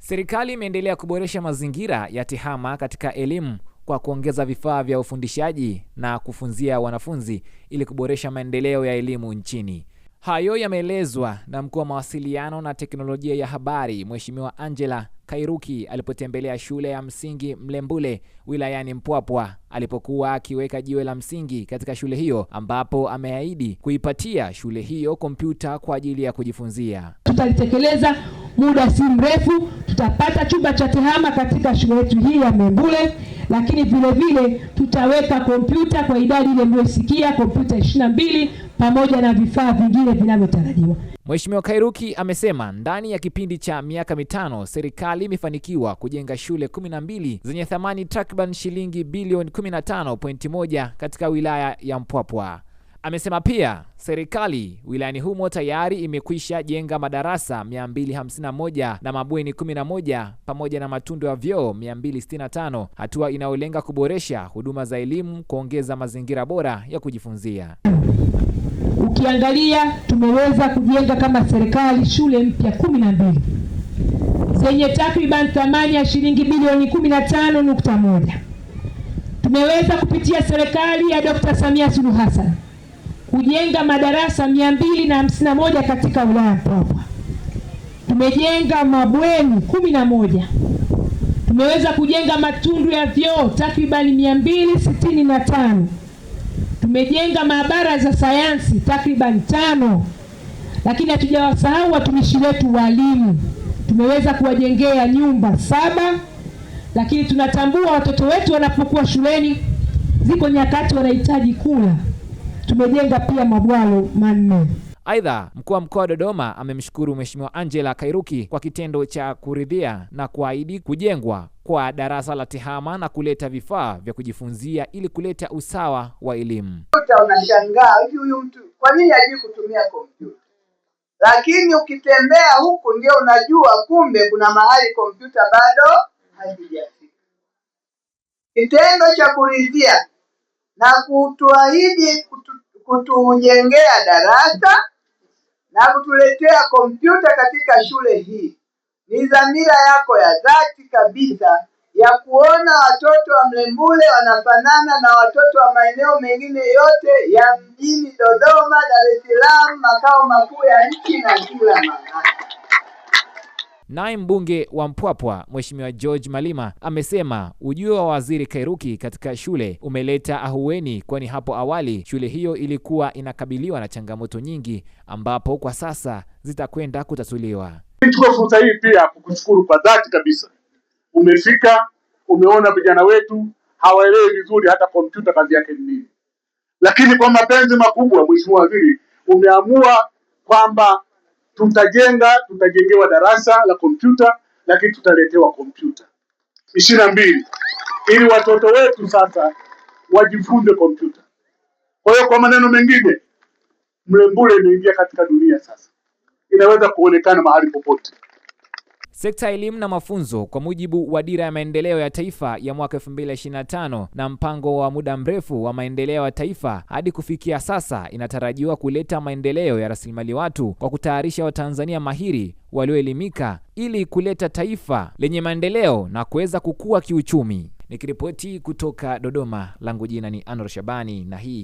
Serikali imeendelea kuboresha mazingira ya tehama katika elimu kwa kuongeza vifaa vya ufundishaji na kufunzia wanafunzi ili kuboresha maendeleo ya elimu nchini. Hayo yameelezwa na mkuu wa mawasiliano na teknolojia ya habari Mheshimiwa Angela Kairuki alipotembelea shule ya msingi Mlembule wilayani Mpwapwa, alipokuwa akiweka jiwe la msingi katika shule hiyo, ambapo ameahidi kuipatia shule hiyo kompyuta kwa ajili ya kujifunzia. Tutalitekeleza muda si mrefu, tutapata chumba cha tehama katika shule yetu hii ya Mlembule, lakini vile vile tutaweka kompyuta kwa idadi ile mliosikia, kompyuta 22 pamoja na vifaa vingine vinavyotarajiwa. Mheshimiwa Kairuki amesema ndani ya kipindi cha miaka mitano serikali imefanikiwa kujenga shule 12 zenye thamani takriban shilingi bilioni 15.1 katika wilaya ya Mpwapwa. Amesema pia serikali wilayani humo tayari imekwisha jenga madarasa 251 na mabweni 11 pamoja na matundu ya vyoo 265, hatua inayolenga kuboresha huduma za elimu, kuongeza mazingira bora ya kujifunzia. Ukiangalia tumeweza kujenga kama serikali shule mpya 12 zenye takriban thamani ya shilingi bilioni 15.1. Tumeweza kupitia serikali ya Dr. Samia Suluhu Hassan kujenga madarasa 251 katika wilaya ya Mpwapwa. Tumejenga mabweni 11. Tumeweza kujenga matundu ya vyoo takriban 265. Tumejenga maabara za sayansi takriban 5. Lakini hatujawasahau watumishi wetu walimu. Tumeweza kuwajengea nyumba 7. Lakini tunatambua watoto wetu wanapokuwa shuleni ziko nyakati wanahitaji kula. Tumejenga pia mabwalo 4. Aidha, mkuu wa mkoa wa Dodoma amemshukuru Mheshimiwa Angela Kairuki kwa kitendo cha kuridhia na kuahidi kujengwa kwa darasa la tehama na kuleta vifaa vya kujifunzia ili kuleta usawa wa elimu. Unashangaa huyu mtu kwa nini hajui kutumia kompyuta? Lakini ukitembea huku ndio unajua kumbe kuna mahali kompyuta bado haijafika. Kitendo cha kuridhia na kutuahidi kutujengea darasa na kutuletea kompyuta katika shule hii ni dhamira yako ya dhati kabisa ya kuona watoto wa Mlembule wanafanana na watoto wa maeneo mengine yote ya mjini Dodoma, Dar es Salaam, makao makuu ya nchi na kila mahali. Naye mbunge wa Mpwapwa Mheshimiwa George Malima amesema ujio wa Waziri Kairuki katika shule umeleta ahueni, kwani hapo awali shule hiyo ilikuwa inakabiliwa na changamoto nyingi ambapo kwa sasa zitakwenda kutatuliwa. Nichukue fursa hii pia kukushukuru kwa dhati kabisa. Umefika, umeona vijana wetu hawaelewi vizuri hata kompyuta kazi yake ni nini. Lakini kwa mapenzi makubwa Mheshimiwa Waziri umeamua kwamba tutajengewa darasa la kompyuta, lakini tutaletewa kompyuta 22 ili watoto wetu sasa wajifunze kompyuta. Kwa hiyo kwa maneno mengine, Mlembule imeingia katika dunia sasa. Inaweza kuonekana mahali popote. Sekta ya elimu na mafunzo kwa mujibu wa Dira ya Maendeleo ya Taifa ya mwaka 2025 na mpango wa muda mrefu wa maendeleo ya taifa hadi kufikia sasa inatarajiwa kuleta maendeleo ya rasilimali watu kwa kutayarisha Watanzania mahiri walioelimika ili kuleta taifa lenye maendeleo na kuweza kukua kiuchumi. Nikiripoti kutoka Dodoma, langu jina ni Anwar Shabani na hii